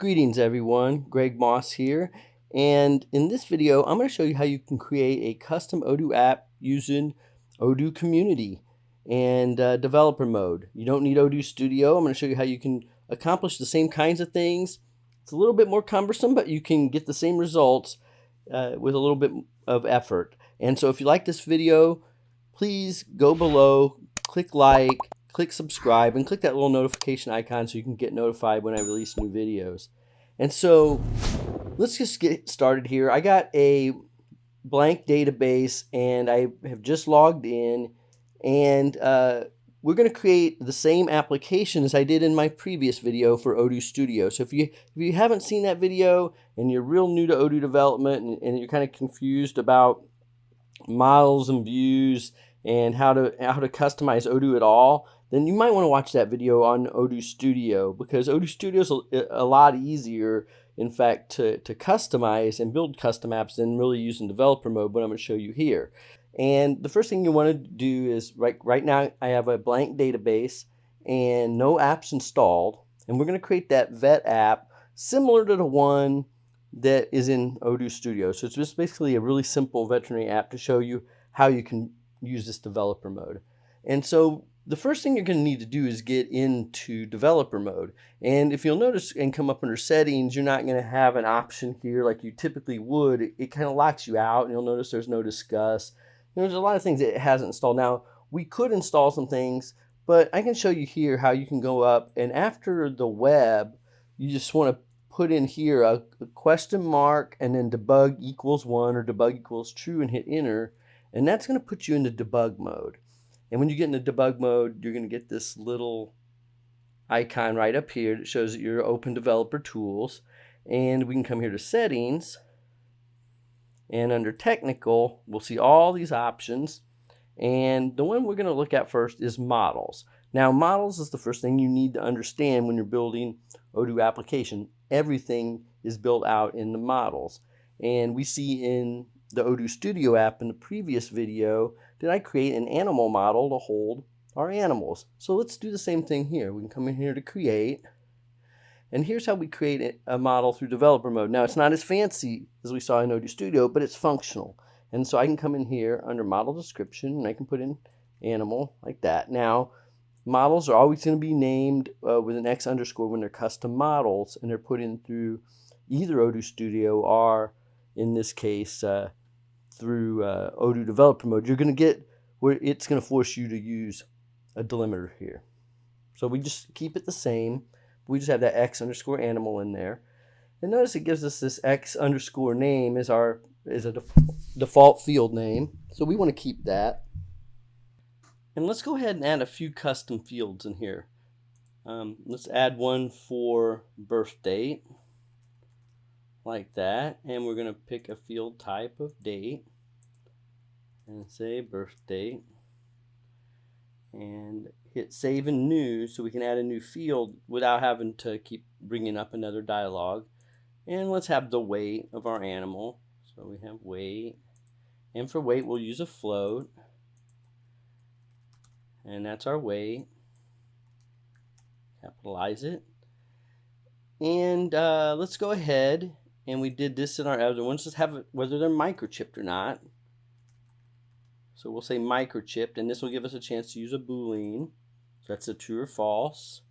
Greetings everyone, Greg Moss here, and in this video I'm going to show you how you can create a custom Odoo app using Odoo Community and Developer Mode. You don't need Odoo Studio. I'm going to show you how you can accomplish the same kinds of things. It's a little bit more cumbersome, but you can get the same results with a little bit of effort. And so if you like this video, please go below, click like, click subscribe, and click that little notification icon so you can get notified when I release new videos. And so let's just get started here. I got a blank database and I have just logged in, and we're going to create the same application as I did in my previous video for Odoo Studio. So if you haven't seen that video and you're real new to Odoo development and you're kind of confused about models and views and how to customize Odoo at all, then you might want to watch that video on Odoo Studio, because Odoo Studio is a lot easier, in fact, to customize and build custom apps than really using developer mode, but I'm going to show you here. And the first thing you want to do is, right now I have a blank database and no apps installed, and we're going to create that vet app similar to the one that is in Odoo Studio. So it's just basically a really simple veterinary app to show you how you can use this developer mode. And so the first thing you're going to need to do is get into developer mode. And if you'll notice and come up under settings, you're not going to have an option here like you typically would. It kind of locks you out, and you'll notice there's no discuss. There's a lot of things that it hasn't installed. Now, we could install some things, but I can show you here how you can go up, and after the web, you just want to put in here a question mark and then debug equals 1 or debug equals true and hit enter, and that's going to put you into debug mode. And when you get into debug mode, you're going to get this little icon right up here that shows that you're open developer tools. And we can come here to settings, and under technical, we'll see all these options. And the one we're going to look at first is models. Now, models is the first thing you need to understand when you're building Odoo application. Everything is built out in the models. And we see in the Odoo Studio app in the previous video that I create an animal model to hold our animals. So let's do the same thing here. We can come in here to create, and here's how we create a model through developer mode. Now, it's not as fancy as we saw in Odoo Studio, but it's functional. And so I can come in here under model description, and I can put in animal like that. Now, models are always going to be named with an X underscore when they're custom models, and they're put in through either Odoo Studio or, in this case, through Odoo Developer Mode. You're going to get where it's going to force you to use a delimiter here. So we just keep it the same. We just have that X underscore animal in there. And notice it gives us this X underscore name as a default field name. So we want to keep that. And let's go ahead and add a few custom fields in here. Let's add one for birth date, like that. And we're going to pick a field type of date and say birth date, and hit save and new so we can add a new field without having to keep bringing up another dialog. And let's have the weight of our animal. So we have weight, and for weight we'll use a float, and that's our weight. Capitalize it. And let's go ahead, and we did this in our other ones. Let's have it whether they're microchipped or not. So we'll say microchipped, and this will give us a chance to use a Boolean. So that's a true or false.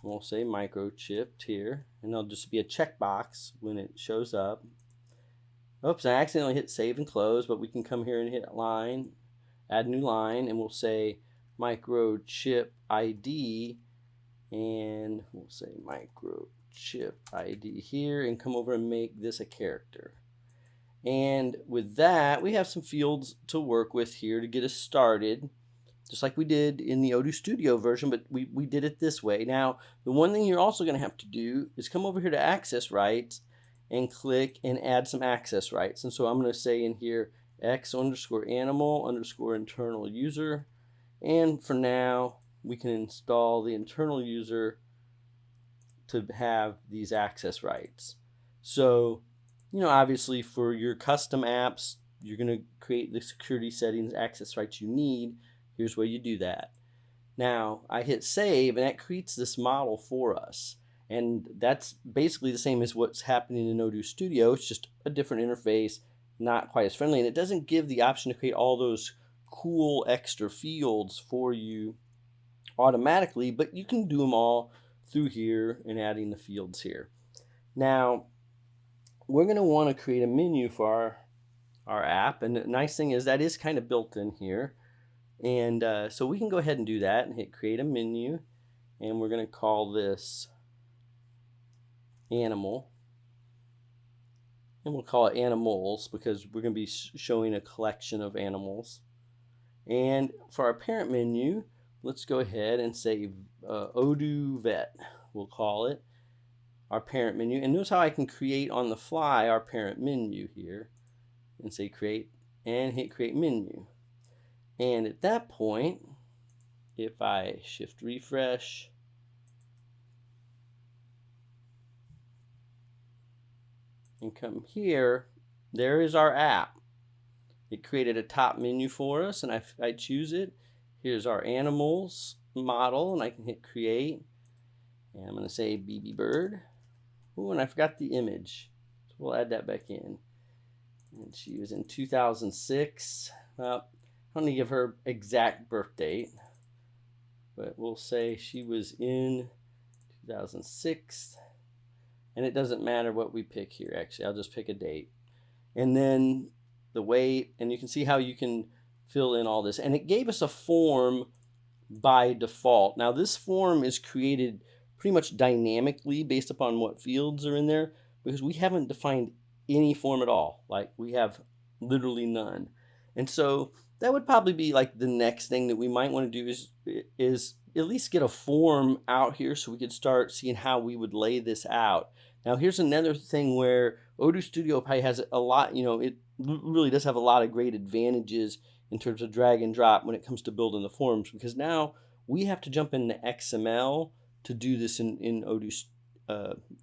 And we'll say microchipped here, and there'll just be a checkbox when it shows up. Oops, I accidentally hit save and close, but we can come here and hit line, add new line, and we'll say microchip ID, and we'll say microchip ID here, and come over and make this a character. And with that, we have some fields to work with here to get us started, just like we did in the Odoo Studio version, but we did it this way. Now, the one thing you're also going to have to do is come over here to access rights and click and add some access rights. And so I'm going to say in here X underscore animal underscore internal user. And for now, we can install the internal user to have these access rights. So, obviously for your custom apps, you're going to create the security settings, access rights you need. Here's where you do that. Now, I hit save, and that creates this model for us. And that's basically the same as what's happening in Odoo Studio. It's just a different interface, not quite as friendly, and it doesn't give the option to create all those cool extra fields for you automatically, but you can do them all through here and adding the fields here. Now, we're going to want to create a menu for our app, and the nice thing is that is kind of built in here. And so we can go ahead and do that and hit create a menu, and we're going to call this animal, and we'll call it animals because we're going to be showing a collection of animals. And for our parent menu, let's go ahead and say Odoo Vet. We'll call it our parent menu, and notice how I can create on the fly our parent menu here and say create and hit create menu. And at that point, if I shift refresh, and come here, there is our app. It created a top menu for us, and I choose it. Here's our animals model, and I can hit create. And I'm going to say BB Bird. Oh, and I forgot the image, so we'll add that back in. And she was in 2006. I don't need to give her exact birth date, but we'll say she was in 2006. And it doesn't matter what we pick here, actually. I'll just pick a date. And then the weight, and you can see how you can fill in all this. And it gave us a form by default. Now this form is created pretty much dynamically based upon what fields are in there, because we haven't defined any form at all. Like, we have literally none. And so that would probably be like the next thing that we might want to do is at least get a form out here so we could start seeing how we would lay this out. Now here's another thing where Odoo Studio probably has a lot, it really does have a lot of great advantages in terms of drag and drop when it comes to building the forms, because now we have to jump into XML to do this in Odoo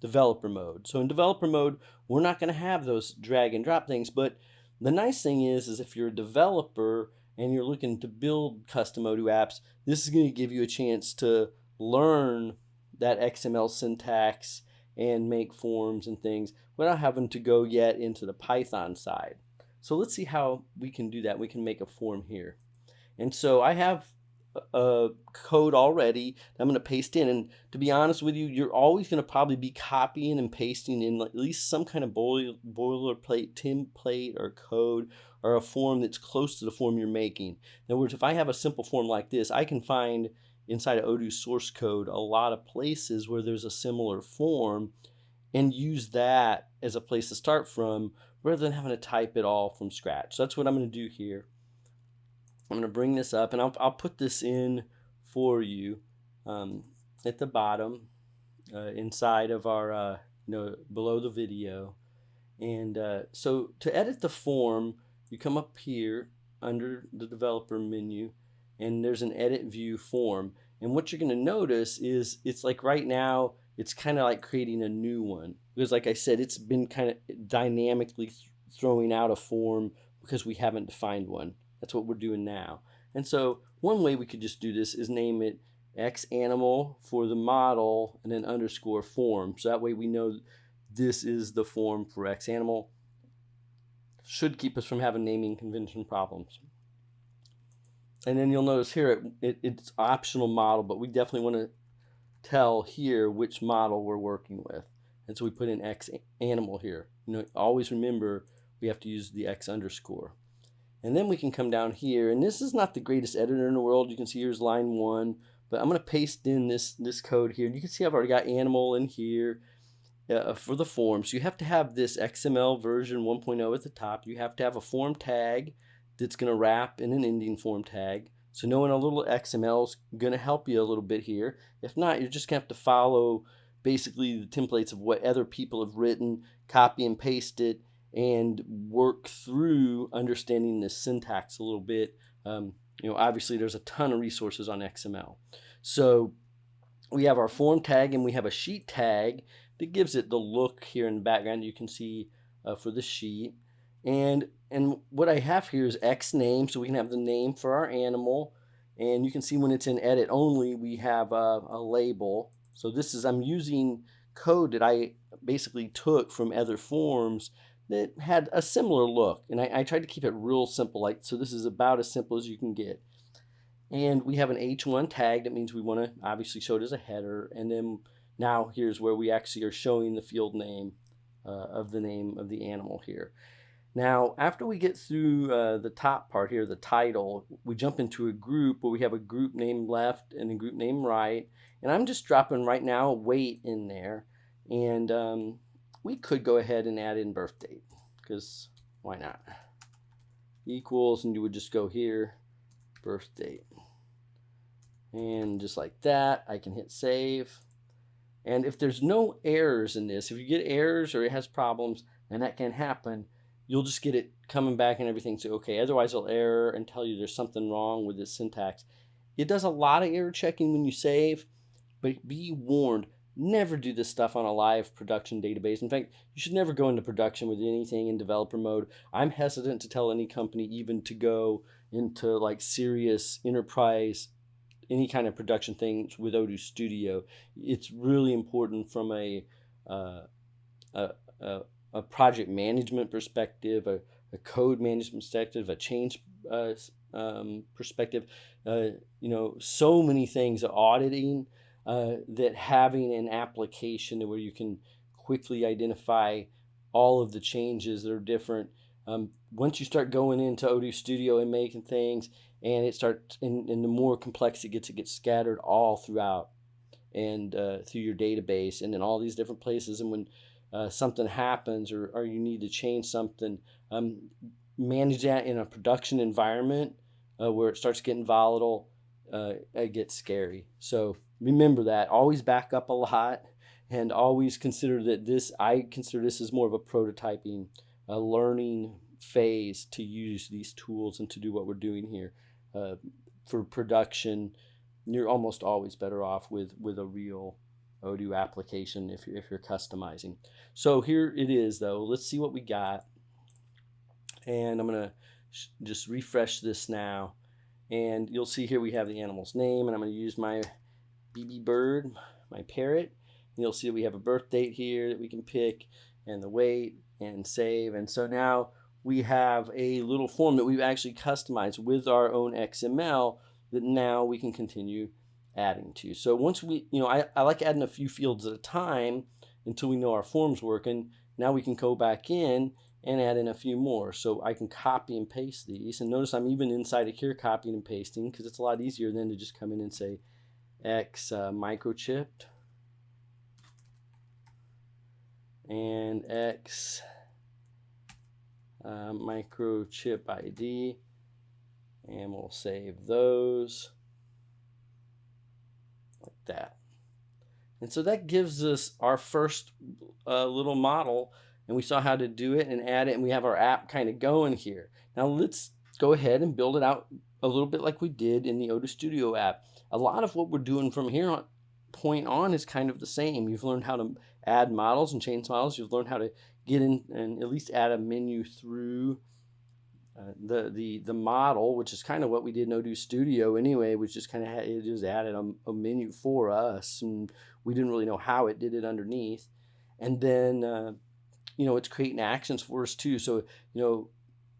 Developer Mode. So in Developer Mode, we're not going to have those drag and drop things, but the nice thing is if you're a developer and you're looking to build custom Odoo apps, this is going to give you a chance to learn that XML syntax and make forms and things without having to go yet into the Python side. So let's see how we can do that. We can make a form here. And so I have a code already that I'm going to paste in. And to be honest with you, you're always going to probably be copying and pasting in at least some kind of boilerplate, template, or code, or a form that's close to the form you're making. In other words, if I have a simple form like this, I can find inside of Odoo source code a lot of places where there's a similar form and use that as a place to start from rather than having to type it all from scratch. So that's what I'm going to do here. I'm going to bring this up, and I'll put this in for you at the bottom inside of our, below the video. And so to edit the form, you come up here under the developer menu, and there's an edit view form. And what you're going to notice is it's like right now, it's kind of like creating a new one. Because like I said, it's been kind of dynamically throwing out a form because we haven't defined one. That's what we're doing now. And so one way we could just do this is name it X animal for the model and then underscore form. So that way we know this is the form for X animal. Should keep us from having naming convention problems. And then you'll notice here it's optional model, but we definitely want to tell here which model we're working with. And so we put in X animal here. Always remember we have to use the X underscore. And then we can come down here, and this is not the greatest editor in the world. You can see here's line 1, but I'm going to paste in this code here. You can see I've already got animal in here for the form. So you have to have this XML version 1.0 at the top. You have to have a form tag that's going to wrap in an ending form tag. So knowing a little XML is going to help you a little bit here. If not, you're just going to have to follow basically the templates of what other people have written, copy and paste it, and work through understanding the syntax a little bit. Obviously there's a ton of resources on XML. So we have our form tag and we have a sheet tag that gives it the look here in the background you can see for the sheet. And what I have here is X name, so we can have the name for our animal. And you can see when it's in edit only, we have a label. So I'm using code that I basically took from other forms that had a similar look, and I tried to keep it real simple, so this is about as simple as you can get. And we have an H1 tag. That means we want to obviously show it as a header, and then now here's where we actually are showing the field name of the name of the animal here. Now, after we get through the top part here, the title, we jump into a group where we have a group name left and a group name right. And I'm just dropping right now weight in there. And we could go ahead and add in birth date, because why not? Equals, and you would just go here, birth date. And just like that, I can hit save. And if there's no errors in this, if you get errors or it has problems, and that can happen, you'll just get it coming back and everything. So, okay, otherwise it'll error and tell you there's something wrong with this syntax. It does a lot of error checking when you save, but be warned, never do this stuff on a live production database. In fact, you should never go into production with anything in developer mode. I'm hesitant to tell any company even to go into like serious enterprise, any kind of production things with Odoo Studio. It's really important from a project management perspective, a code management perspective, a change perspective. So many things, auditing, that having an application where you can quickly identify all of the changes that are different. Once you start going into Odoo Studio and making things, and it starts, and the more complex it gets scattered all throughout and through your database and in all these different places. And when something happens or you need to change something, manage that in a production environment where it starts getting volatile. It gets scary. So remember that. Always back up a lot, and always consider that I consider this as more of a prototyping, a learning phase to use these tools and to do what we're doing here. For production, you're almost always better off with a real Odoo application if you're customizing. So here it is, though. Let's see what we got. And I'm going to just refresh this now. And you'll see here we have the animal's name, and I'm going to use my BB bird, my parrot. And you'll see we have a birth date here that we can pick, and the weight, and save. And so now we have a little form that we've actually customized with our own XML that now we can continue adding to. So once we, I like adding a few fields at a time until we know our form's working. Now we can go back in and add in a few more. So I can copy and paste these. And notice I'm even inside of here copying and pasting, because it's a lot easier than to just come in and say X microchipped and X microchip ID, and we'll save those like that. And so that gives us our first little model, and we saw how to do it and add it, and we have our app kind of going here. Now let's go ahead and build it out a little bit like we did in the Odoo Studio app. A lot of what we're doing from here on point on is kind of the same. You've learned how to add models and change models. You've learned how to get in and at least add a menu through the model, which is kind of what we did in Odoo Studio anyway, which just kind of it just added a menu for us, and we didn't really know how it did it underneath. And then it's creating actions for us too. So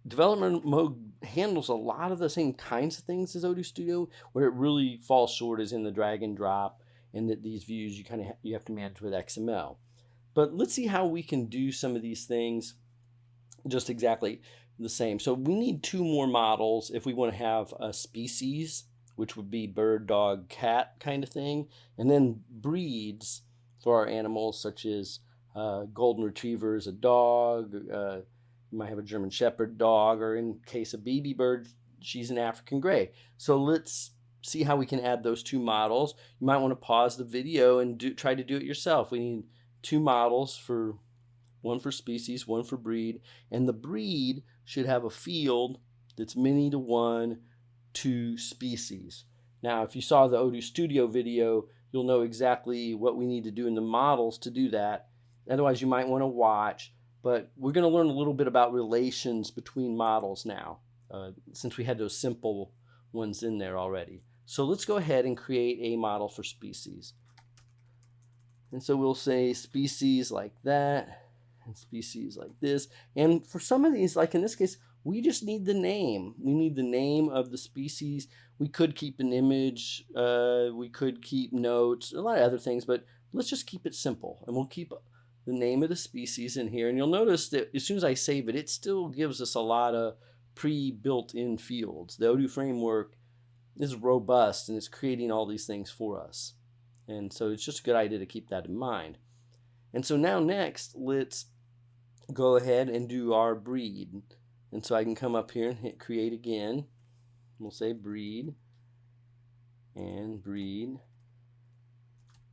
development mode handles a lot of the same kinds of things as Odoo Studio. Where it really falls short is in the drag and drop, and that these views you have to manage with XML. But let's see how we can do some of these things just exactly the same. So we need 2 more models if we want to have a species, which would be bird, dog, cat kind of thing, and then breeds for our animals, such as golden retriever is a dog. You might have a German Shepherd dog, or in case of BB bird, she's an African Gray. So let's see how we can add those 2 models. You might want to pause the video and try to do it yourself. We need 2 models, one for species, one for breed, and the breed should have a field that's many to 1 to species. Now, if you saw the Odoo Studio video, you'll know exactly what we need to do in the models to do that. Otherwise, you might want to watch, but we're going to learn a little bit about relations between models now, since we had those simple ones in there already. So let's go ahead and create a model for species. And so we'll say species like that, and species like this. And for some of these, like in this case, we just need the name. We need the name of the species. We could keep an image. We could keep notes, a lot of other things, but let's just keep it simple. And we'll keep the name of the species in here. And you'll notice that as soon as I save it, it still gives us a lot of pre-built-in fields. The Odoo framework is robust and it's creating all these things for us. And so it's just a good idea to keep that in mind. And so now next, let's go ahead and do our breed. And so I can come up here and hit create again. We'll say breed and breed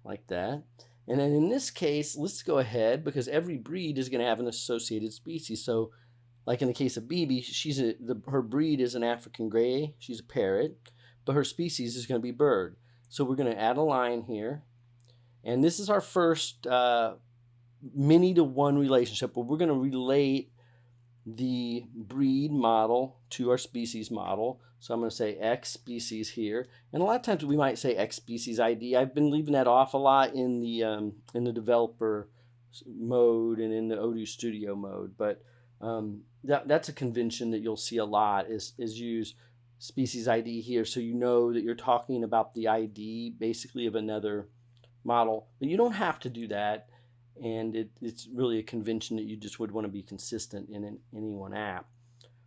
like that. And then in this case, let's go ahead, because every breed is going to have an associated species. So like in the case of BB, her breed is an African gray. She's a parrot, but her species is going to be bird. So we're going to add a line here. And this is our first many-to-one relationship where we're going to relate the breed model to our species model. So I'm going to say X species here. And a lot of times we might say X species ID. I've been leaving that off a lot in the developer mode and in the Odoo Studio mode. But that's a convention that you'll see a lot is use species ID here, so you know that you're talking about the ID basically of another model. But you don't have to do that, and it's really a convention that you just would want to be consistent in any one app.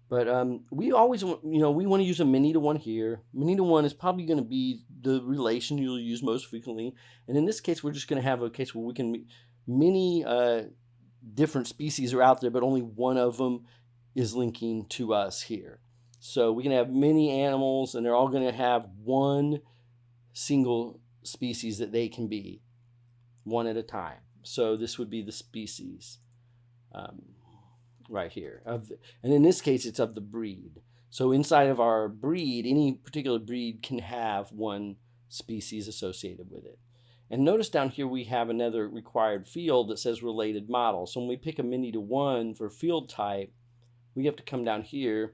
But we always want, we want to use a many-to-one here. Many-to-one is probably going to be the relation you'll use most frequently, and in this case we're just going to have a case where we can many different species are out there, but only one of them is linking to us here. So we can have many animals, and they're all going to have one single species that they can be, one at a time. So this would be the species right here. And in this case, it's of the breed. So inside of our breed, any particular breed can have one species associated with it. And notice down here we have another required field that says related model. So when we pick a many-to-one for field type, we have to come down here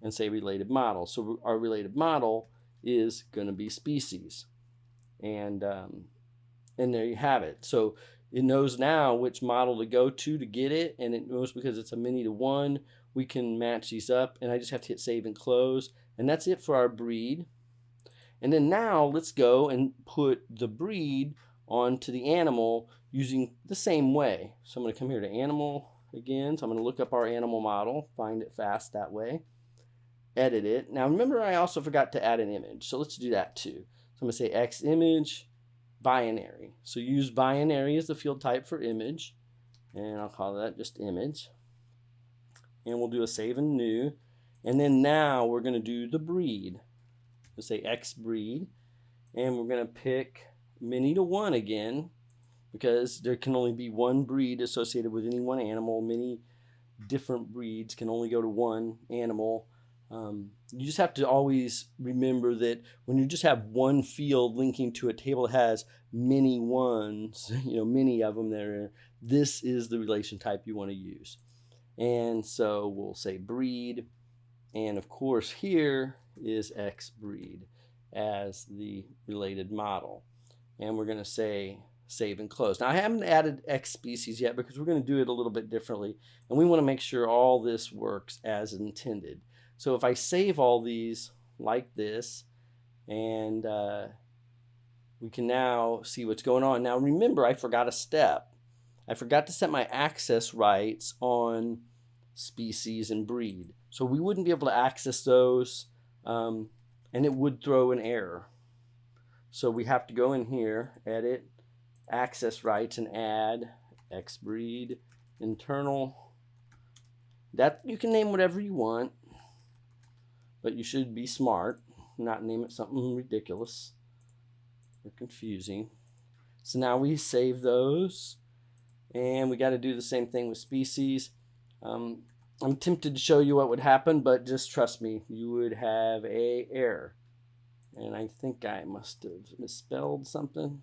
and say related model. So our related model is going to be species. And there you have it. So it knows now which model to go to get it, and it knows because it's a many-to-one, we can match these up, and I just have to hit save and close. And that's it for our breed. And then now let's go and put the breed onto the animal using the same way. So I'm going to come here to animal again. So I'm going to look up our animal model, find it fast that way, edit it. Now remember, I also forgot to add an image, so let's do that too. So I'm going to say X image binary. So use binary as the field type for image, and I'll call that just image. And we'll do a save and new. And then now we're going to do the breed. We'll say X breed, and we're going to pick many-to-one again, because there can only be one breed associated with any one animal. Many different breeds can only go to one animal. You just have to always remember that when you just have one field linking to a table that has many ones, many of them there, this is the relation type you want to use. And so we'll say breed, and of course here is X breed as the related model. And we're going to say save and close. Now I haven't added X species yet because we're going to do it a little bit differently, and we want to make sure all this works as intended. So if I save all these like this, and we can now see what's going on. Now remember, I forgot a step. I forgot to set my access rights on species and breed. So we wouldn't be able to access those, and it would throw an error. So we have to go in here, edit, access rights, and add X breed, internal. That you can name whatever you want, but you should be smart, not name it something ridiculous or confusing. So now we save those, and we got to do the same thing with species. I'm tempted to show you what would happen, but just trust me, you would have an error. And I think I must have misspelled something.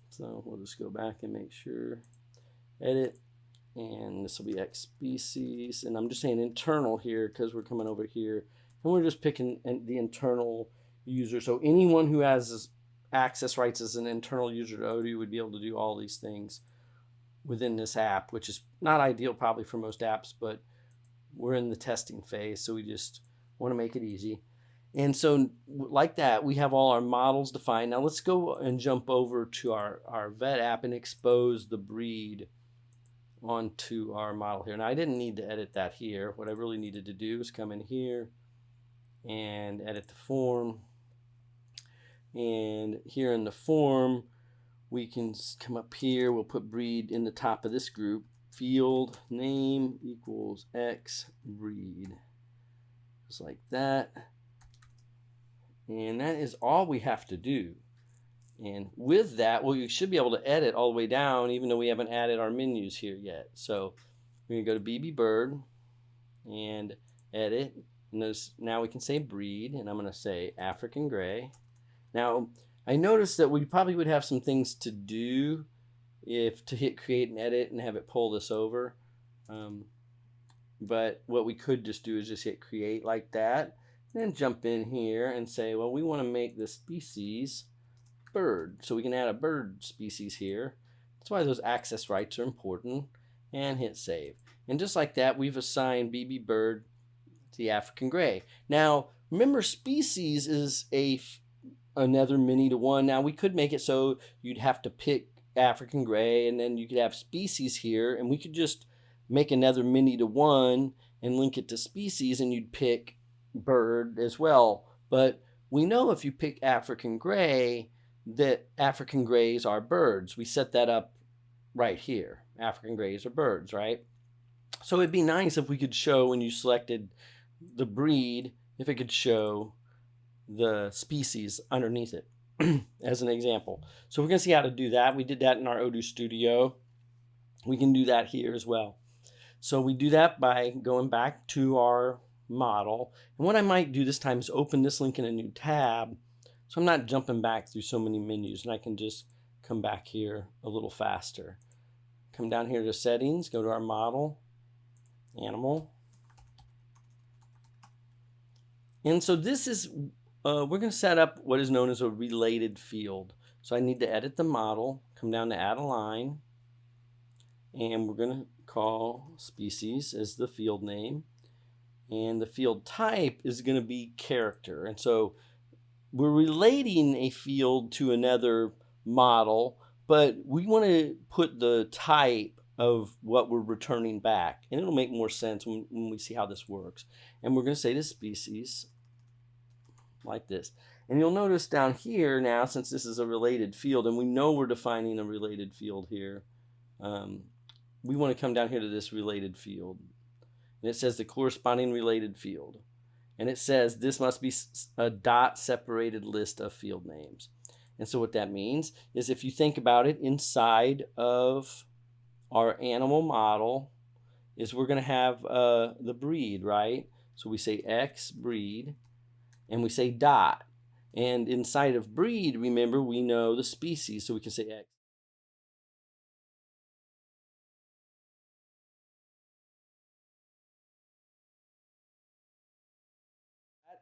So we'll just go back and make sure. Edit. And this will be X species. And I'm just saying internal here because we're coming over here. And we're just picking the internal user. So anyone who has access rights as an internal user to Odoo, we'd be able to do all these things within this app, which is not ideal probably for most apps, but we're in the testing phase, so we just want to make it easy. And so like that, we have all our models defined. Now let's go and jump over to our vet app and expose the breed onto our model here. Now I didn't need to edit that here. What I really needed to do is come in here and edit the form. And here in the form, we can come up here. We'll put breed in the top of this group. Field name equals X breed. Just like that. And that is all we have to do. And with that, well, you should be able to edit all the way down, even though we haven't added our menus here yet. So we're going to go to BB Bird and edit. And notice now we can say breed, and I'm going to say African Gray. Now, I noticed that we probably would have some things to do if to hit create and edit and have it pull this over. But what we could just do is just hit create like that. Then jump in here and say, well, we want to make the species bird. So we can add a bird species here. That's why those access rights are important. And hit save. And just like that, we've assigned BB Bird to the African Gray. Now, remember, species is another many to one. Now, we could make it so you'd have to pick African Gray, and then you could have species here, and we could just make another many to one and link it to species, and you'd pick bird as well. But we know if you pick African Gray that African Grays are birds. We set that up right here. African Grays are birds, right? So it'd be nice if we could show, when you selected the breed, if it could show the species underneath it as an example. So we're going to see how to do that. We did that in our Odoo Studio. We can do that here as well. So we do that by going back to our model. And what I might do this time is open this link in a new tab, so I'm not jumping back through so many menus, and I can just come back here a little faster. Come down here to settings, go to our model, animal. And so this is, we're going to set up what is known as a related field. So I need to edit the model, come down to add a line, and we're going to call species as the field name. And the field type is going to be character. And so we're relating a field to another model, but we want to put the type of what we're returning back. And it'll make more sense when we see how this works. And we're going to say to species like this. And you'll notice down here now, since this is a related field, and we know we're defining a related field here, we want to come down here to this related field. And it says the corresponding related field. And it says this must be a dot separated list of field names. And so what that means is, if you think about it, inside of our animal model is we're going to have the breed, right? So we say X breed, and we say dot. And inside of breed, remember, we know the species, so we can say X.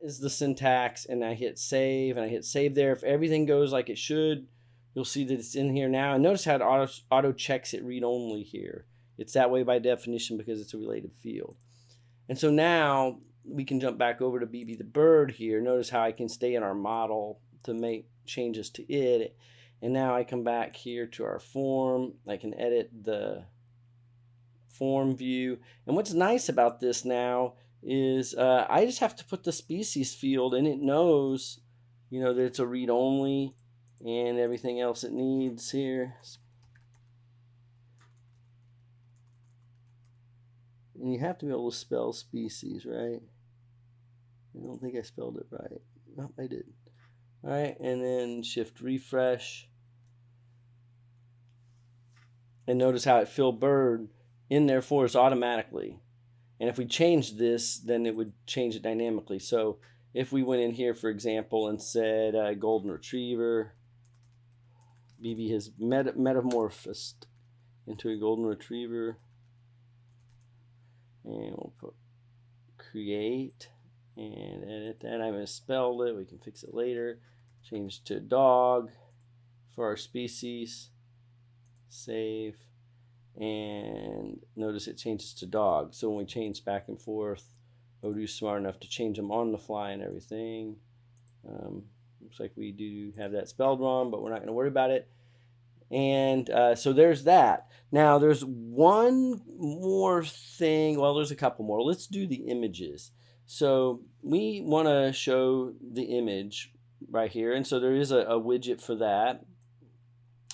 Is the syntax, and I hit save, and I hit save there. If everything goes like it should, you'll see that it's in here now. And notice how it auto checks it read only here. It's that way by definition because it's a related field. And so now we can jump back over to BB the bird here. Notice how I can stay in our model to make changes to it. And now I come back here to our form. I can edit the form view. And what's nice about this now is I just have to put the species field, and it knows, you know, that it's a read only and everything else it needs here. And you have to be able to spell species, right? I don't think I spelled it right. No, I did. All right, and then shift refresh. And notice how it filled bird in there for us automatically. And if we change this, then it would change it dynamically. So if we went in here, for example, and said golden retriever, BB has metamorphosed into a golden retriever. And we'll put create and edit that. I misspelled it. We can fix it later. Change to dog. for our species. Save. And notice it changes to dog. So when we change back and forth, Odoo's smart enough to change them on the fly and everything. Looks like we do have that spelled wrong, but we're not going to worry about it. And so there's that. Now there's one more thing. Well, there's a couple more. Let's do the images. So we want to show the image right here. And so there is a widget for that.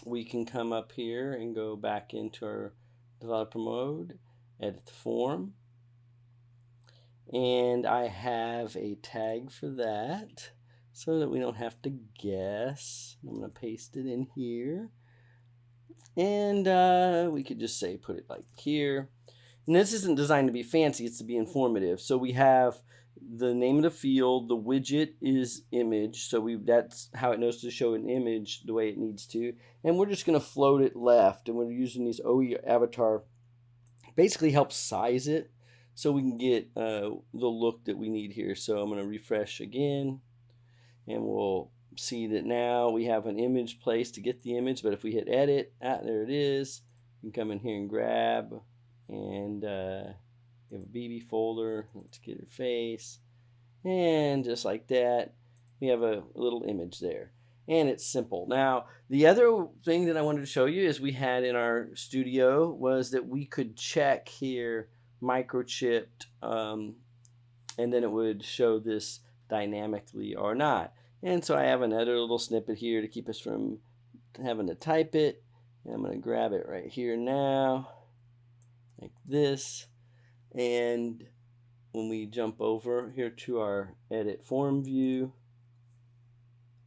We can come up here and go back into our developer mode, edit the form. And I have a tag for that so that we don't have to guess. I'm going to paste it in here. And we could just say put it like here. And this isn't designed to be fancy, it's to be informative. So we have the name of the field, the widget is image, so that's how it knows to show an image the way it needs to. And we're just going to float it left, and we're using these OE avatar, basically helps size it so we can get the look that we need here. So I'm going to refresh again, and we'll see that now we have an image place to get the image. But if we hit edit, there it is. You can come in here and grab, and we have a BB folder. Let's get her face, and just like that we have a little image there, and it's simple. Now the other thing that I wanted to show you is we had in our studio was that we could check here microchipped, and then it would show this dynamically or not. And so I have another little snippet here to keep us from having to type it, and I'm going to grab it right here now like this. And when we jump over here to our edit form view,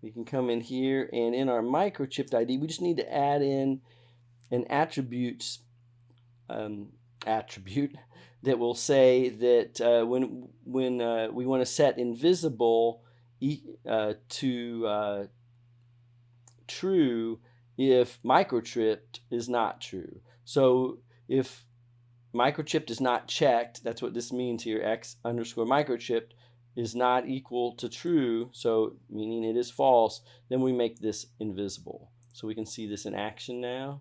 we can come in here, and in our microchipped ID we just need to add in an attribute that will say that when we want to set invisible to true if microchipped is not true. So if microchipped is not checked, that's what this means here, x_microchipped is not equal to true, so meaning it is false, then we make this invisible. So we can see this in action now.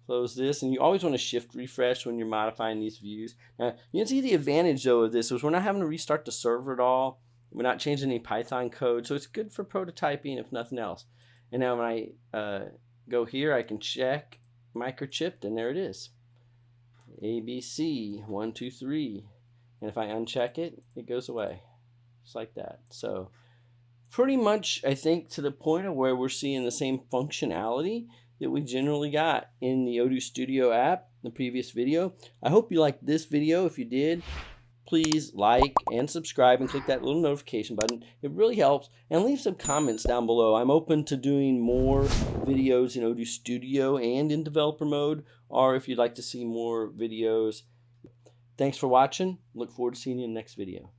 Close this, and you always want to shift refresh when you're modifying these views. Now you can see the advantage though of this is we're not having to restart the server at all. We're not changing any Python code, so it's good for prototyping if nothing else. And now when I go here, I can check microchipped, and there it is. ABC 1 2 3, and if I uncheck it, it goes away just like that. So pretty much I think to the point of where we're seeing the same functionality that we generally got in the Odoo Studio app, the previous video. I hope you liked this video. If you did, please like and subscribe and click that little notification button. It really helps. And leave some comments down below. I'm open to doing more videos in Odoo Studio and in developer mode, or if you'd like to see more videos. Thanks for watching. Look forward to seeing you in the next video.